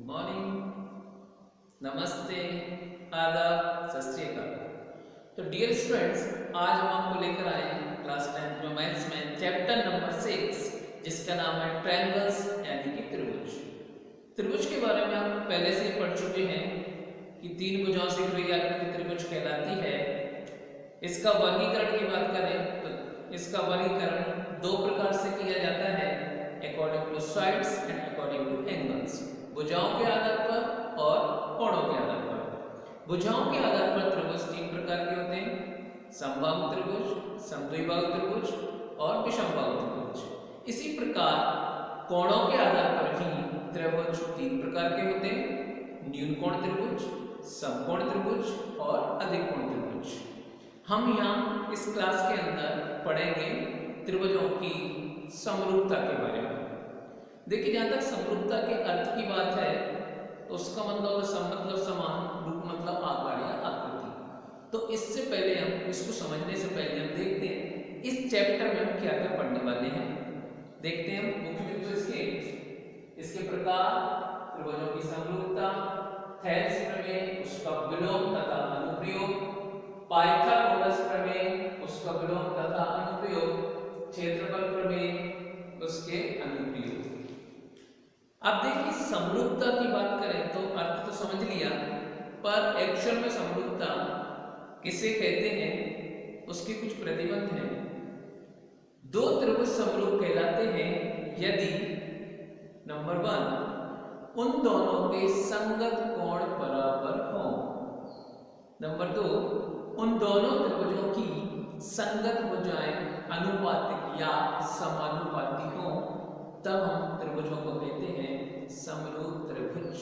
Morning, नमस्ते, आदाब, सत श्री अकाल। तो डियर स्टूडेंट्स, आज हम आपको लेकर आए हैं क्लास 10th में मैथ्स में चैप्टर नंबर 6 जिसका नाम है ट्रायंगल्स यानी कि त्रिभुज। त्रिभुज के बारे में आप पहले से ही पढ़ चुके हैं कि तीन भुजाओं से घिरी हुई आकृति त्रिभुज कहलाती है। इसका वर्गीकरण की बात करें तो इसका वर्गीकरण दो प्रकार से किया जाता है, according two sides and according two angles. भुजाओं के आधार पर और कोणों के आधार पर। भुजाओं के आधार पर त्रिभुज तीन प्रकार के होते हैं, समबाहु त्रिभुज, समद्विबाहु त्रिभुज और विषमबाहु त्रिभुज। इसी प्रकार कोणों के आधार पर भी त्रिभुज तीन प्रकार के होते हैं, न्यून कोण त्रिभुज, समकोण त्रिभुज और अधिक कोण त्रिभुज। हम यहाँ इस क्लास के अंदर पढ़ेंगे त्रिभुजों की समरूपता के बारे में। देखिए, जहां तक समरूपता के अर्थ की बात है तो उसका मतलब मतलब समान, रूप मतलब आकार या आकृति। तो इससे पहले हम इसको समझने से पहले हम देखते हैं इस चैप्टर में हम क्या क्या पढ़ने वाले हैं। देखते हैं मुख्य बिंदु इसके प्रकार, त्रिभुजों की समरूपता, थेल्स प्रमेय, उसका विलोम तथा अनुप्रयोग, पाइथागोरस प्रमेय, उसका विलोम तथा अनुप्रयोग, क्षेत्रफल प्रमेय, उसके अनुप्रयोग। अब देखिए, समरूपता की बात करें तो अर्थ तो समझ लिया, पर एक्चुअल में समरूपता किसे कहते हैं उसके कुछ प्रतिबंध हैं। दो त्रिभुज समरूप कहलाते हैं यदि नंबर 1 उन दोनों के संगत कोण बराबर हो, नंबर 2 उन दोनों त्रिभुजों की संगत भुजाएं अनुपातिक या समानुपाती हो, तब हम त्रिभुजों को कहते हैं समरूप त्रिभुज।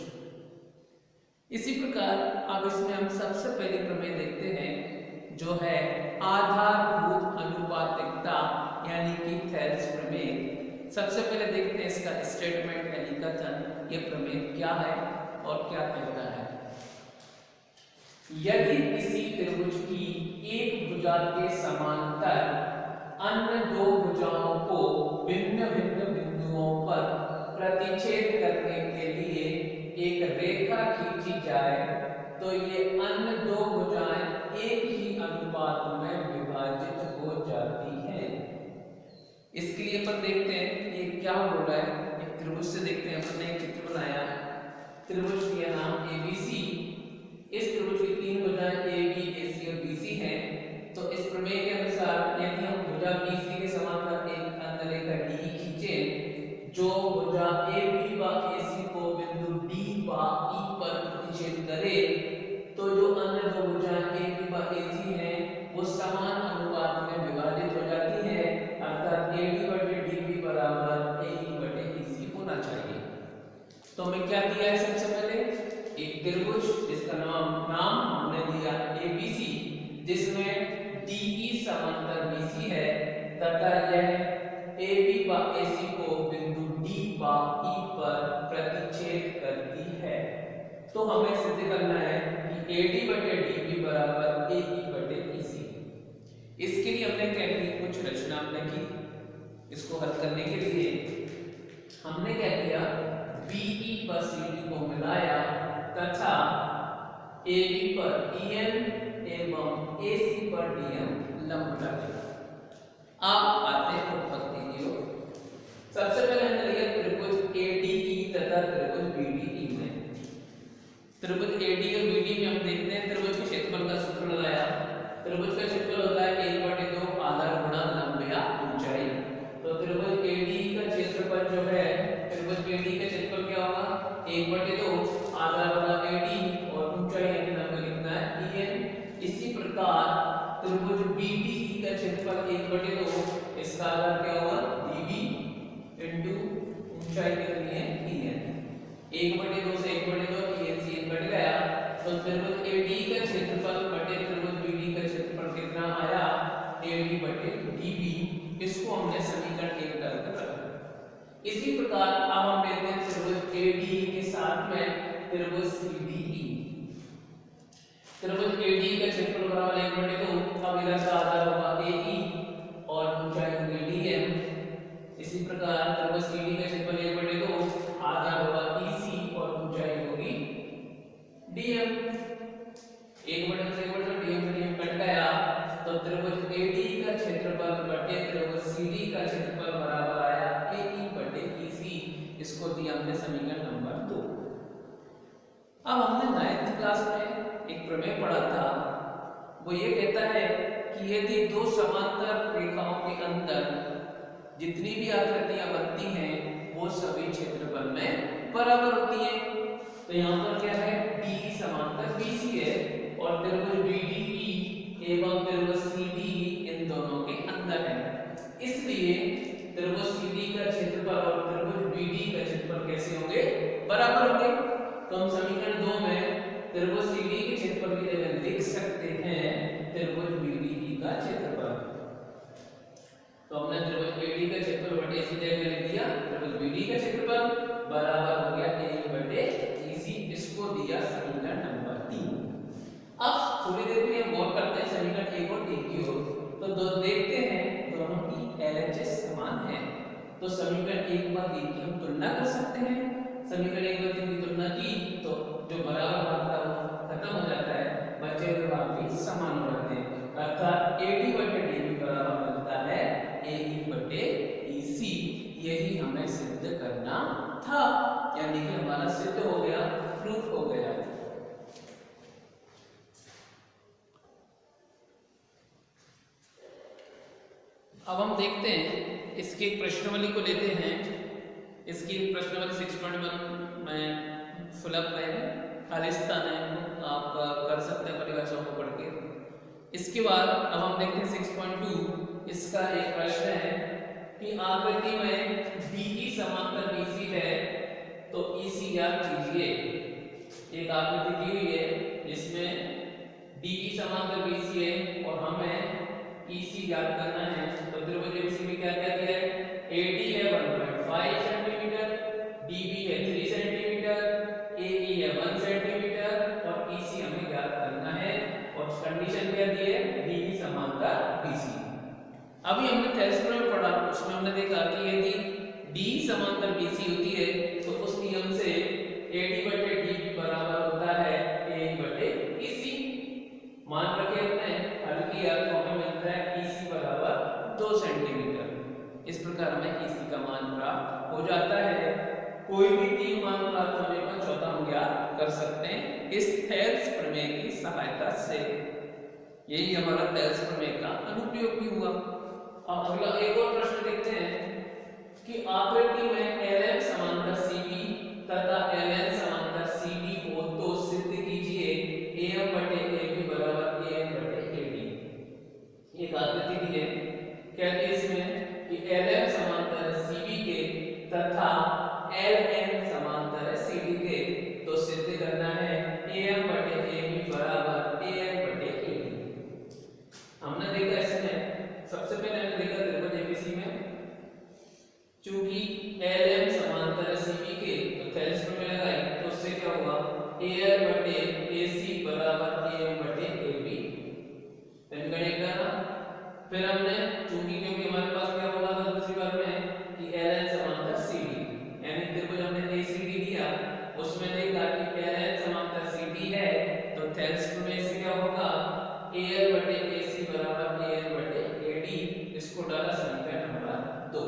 इसी प्रकार अब इसमें हम सबसे पहली प्रमेय देखते हैं जो है आधारभूत अनुपातिकता यानी कि थेल्स प्रमेय। सबसे पहले देखते हैं इसका स्टेटमेंट यानी कथन, ये प्रमेय क्या है और क्या कहता है। यदि किसी त्रिभुज की एक भुजा के समांतर अन्य दो भुजाओं को भिन्न भिन्न बिंदुओं पर प्रतिच्छेद करने के लिए एक रेखा खींची जाए तो ये अन्य दो भुजाएं एक ही अनुपात में विभाजित हो जाती हैं। इसके लिए अपन देखते हैं ये क्या बोल रहा है। एक त्रिभुज से देखते हैं, हमने एक चित्र बनाया, त्रिभुज का नाम ABC। इस त्रिभुज की तीन भुजाएं AB, AC और BC हैं। तो इस प्रमेय के अनुसार यदि हम भुजा BC के समांतर एक अन्य रेखा DE खींचे जो भुजा AB व AC को बिंदु D व E पर प्रतिच्छेद करे, तो जो अन्य दो भुजाएं AB व AC हैं वो समान अनुपात में विभाजित हो जाती है, अर्थात AD/DB बराबर AE/EC होना चाहिए। तो हमें क्या दिया है, सबसे पहले एक त्रिभुज जिसका नाम हमने दिया ABC, जिसमें DE समांतर BC है तथा यह AB व AC को बिंदु D व E पर प्रतिच्छेद करती है। तो हमें सिद्ध करना है कि AD/DB बराबर AE/EC। इसके लिए हमने क्या की, कुछ रचना हमने की। इसको हल करने के लिए हमने क्या किया, BE पर CD को मिलाया तथा AB पर EN एवं AC पर DM लंब डाले। आप आते हैं उत्पत्ति की ओर। सबसे पहले हमने लिया त्रिभुज ADE तथा त्रिभुज BDE में। त्रिभुज AD और BD में हम देखते हैं त्रिभुज के क्षेत्रफल का सूत्र लगाया। त्रिभुज का क्षेत्रफल होता है 1/2 आधार गुणा लंब या ऊंचाई। तो त्रिभुज ADE का क्षेत्रफल जो है, त्रिभुज AD का क्षेत्रफल क्या होगा, 1/2 आधार गुणा AD और ऊंचाई यानी लंब कितना है, EN। इसी प्रकार त्रिभुज BDE का क्षेत्रफल 1/2, इसका आधार क्या होगा, DB इनटू ऊंचाई कितनी है, EN। 1/2 से 1/2 EN से EN कट गया, तो त्रिभुज AD का क्षेत्रफल बटे त्रिभुज BD का क्षेत्रफल कितना आया, AD/DB। इसको हमने समीकरण 1 डालकर रखा। इसी प्रकार अब हम लेते हैं त्रिभुज ADE के साथ में त्रिभुज CDE। त्रिभुज ADE का क्षेत्रफल बराबर 1/2, अब इधर का आधार होगा AE और ऊंचाई होगी DM। इसी प्रकार त्रिभुज CD का क्षेत्रफल 1/2, आधार होगा EC और ऊंचाई दिया हमने समीकरण नंबर 2। अब हमने 9th क्लास में एक प्रमेय पढ़ा था, वो ये कहता है कि यदि दो समांतर रेखाओं के अंदर जितनी भी आकृतियां बनती हैं वो सभी क्षेत्रफल में बराबर होती हैं। तो यहाँ पर क्या है, DE समांतर BC है और त्रिभुज BDE एवं त्रिभुज CDE इन दोनों के अंदर है, इसलिए त्रिभुज CD का क्षेत्रफल और त्रिभुज BD का क्षेत्रफल कैसे होंगे, बराबर होंगे। तो हम समीकरण 2 में त्रिभुज CD के क्षेत्रफल की जगह लिख सकते हैं त्रिभुज BDE का क्षेत्रफल। तो हमने त्रिभुज BD का क्षेत्रफल बटे AC जगह लिख दिया, त्रिभुज BD का क्षेत्रफल बराबर हो गया A बटे EC, इसको दिया समीकरण नंबर 3। अब थोड़ी देर के लिए हम गौर करते हैं समीकरण 1 और 3 की ओर। तो देखते हैं दोनों की LHS समान है, तो समीकरण 1 व 3 की हम तुलना कर सकते हैं। समीकरण 1 व 3 की तुलना की तो जो बराबर भाग था वो खत्म हो जाता है, बचे हुए भाग भी समान हो जाते हैं, अर्थात AD बटे DB बराबर मिलता है AE बटे EC। यही हमें सिद्ध करना था, यानी कि हमारा सिद्ध हो गया, प्रूफ हो गया। अब हम देखते हैं इसकी एक प्रश्नावली को लेते हैं। इसकी प्रश्नावली 6.1 में फिलअप है, खालिस्तान है, आप कर सकते हैं परिभाषाओं को पढ़ के। इसके बाद अब हम देखते हैं 6.2। इसका एक प्रश्न है कि आकृति में DE समांतर BC है तो EC ज्ञात कीजिए। एक आकृति दी हुई है जिसमें DE समांतर BC है और हमें EC ज्ञात करना है। तो त्रिभुज ABC में क्या क्या दिया है, AD है 1.5 सेंटीमीटर, DB है 3 सेंटीमीटर, AE है 1 सेंटीमीटर और EC हमें ज्ञात करना है। और कंडीशन क्या दी है, DE समांतर BC। अभी हमने थेल्स प्रमेय पढ़ा, उसमें हमने देखा कि यदि DE समांतर BC होती है तो उस नियम से AD बटे DB बराबर होता है AE बटे EC। मान रखे हमने हल किया तो हमें मिलता है EC बराबर 2 सेंटीमीटर। इस प्रकार हमें EC का मान प्राप्त हो जाता है। कोई भी 3 मान प्राप्त होने पर चौथा हम ज्ञात कर सकते हैं इस थेल्स प्रमेय की सहायता से। यही हमारा थेल्स प्रमेय का अनुप्रयोग भी हुआ। अब अगला एक और प्रश्न देखते हैं कि आकृति में LM समांतर CB तथा LN समांतर CD हो तो सिद्ध कीजिए AM बटे AB बराबर AM बटे AD। एक आकृति दी है, कहते हैं इसमें कि LM समांतर CB के तथा LN समांतर CD के, तो सिद्ध करना है AM बटे AB बराबर AM बटे AD। हमने देखा इसमें सबसे पहले हमने देखा त्रिभुज ABC में चूंकि LM समांतर CB के, तो थेल्स प्रमेय लगाई तो उससे क्या होगा, AL बटे AC बराबर AM बटे AB। फिर हमने चूंकि क्योंकि हमारे पास क्या होगा था दूसरी बार में कि LN समांतर CD, यानी त्रिभुज हमने ACD दिया, उसमें देखा कि LN समांतर CD है तो थेल्स प्रमेय से क्या होगा, AL बटे AC बराबर AL बटे AD। इसको डाला समीकरण नंबर 2।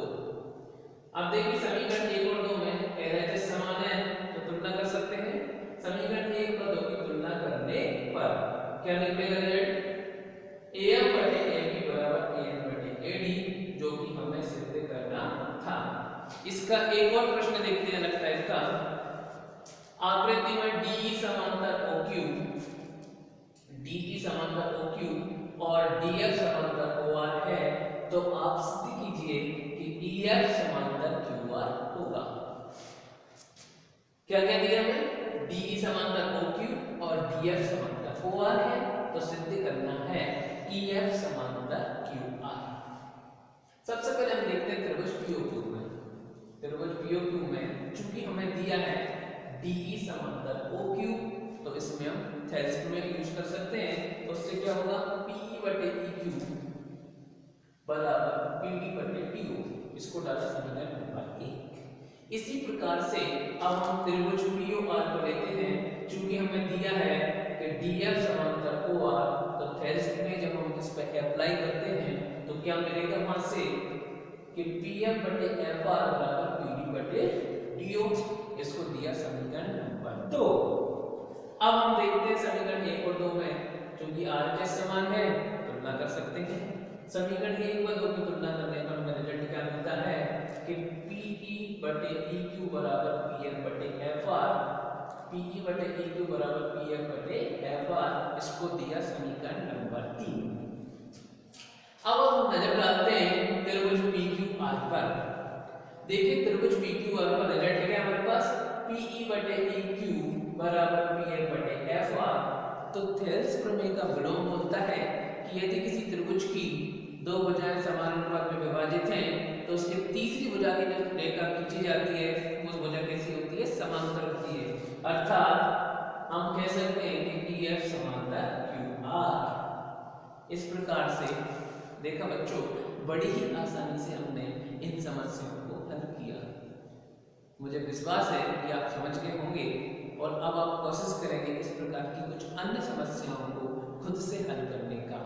अब देखिए समीकरण 1 और 2 में LHS समान है तो तुलना कर सकते हैं। समीकरण 1 और 2 की तुलना करने पर क्या निकलेगा रिजल्ट, AM बटे AB बराबर AM बटे AD, जो कि हमें सिद्ध करना था। इसका एक और प्रश्न देखते हैं लगता है इसका। आकृति में DE समांतर OQ, DE समांतर OQ और DF समांतर OR है तो आप सिद्ध कीजिए कि EF समांतर QR होगा। क्या कह दिया हमें, DE समांतर OQ और DF समांतर OR है तो सिद्ध करना है EF समांतर QR। सबसे पहले हम देखते हैं त्रिभुज POQ में। त्रिभुज POQ में चूंकि हमें दिया है DE समांतर OQ तो इसमें हम थेल्स प्रमेय यूज कर सकते हैं। तो उससे क्या होगा, PE बटे EQ बराबर PD बटे PO। इसको डाला समीकरण नंबर 1। इसी प्रकार से अब हम त्रिभुज POR को लेते हैं। चूंकि हमें दिया है कि DF समांतर OR, तो थेल्स प्रमेय जब हम इस पर अप्लाई करते हैं तो क्या मिलेगा वहां से कि PF बटे FR बराबर PD बटे DO, इसको दिया समीकरण नंबर 2। अब हम देखते हैं समीकरण 1 और 2 में, क्योंकि RHS समान है तुलना कर सकते हैं। समीकरण 1 व 2 की तुलना करने पर हमें रिजल्ट क्या मिलता है कि PE बटे EQ बराबर PF बटे FR, PE बटे EQ बराबर PF बटे FR, इसको दिया समीकरण नंबर 3। अब हम नजर डालते हैं त्रिभुज PQR पर। देखिए त्रिभुज PQR पर रिजल्ट क्या है हमारे पास, PE बटे EQ बराबर PF बटे FR। तो थेल्स प्रमेय का विलोम बोलता है कि यदि किसी त्रिभुज की दो भुजाएं समान अनुपात में विभाजित हैं तो उसकी तीसरी भुजा की जो रेखा खींची जाती है उस भुजा कैसी होती है, समांतर होती है। अर्थात हम कह सकते हैं कि EF समांतर QR। इस प्रकार से देखा बच्चों, बड़ी ही आसानी से हमने इन समस्याओं को हल किया। मुझे विश्वास है कि आप समझ गए होंगे और अब आप कोशिश करेंगे इस प्रकार की कुछ अन्य समस्याओं को खुद से हल करने का।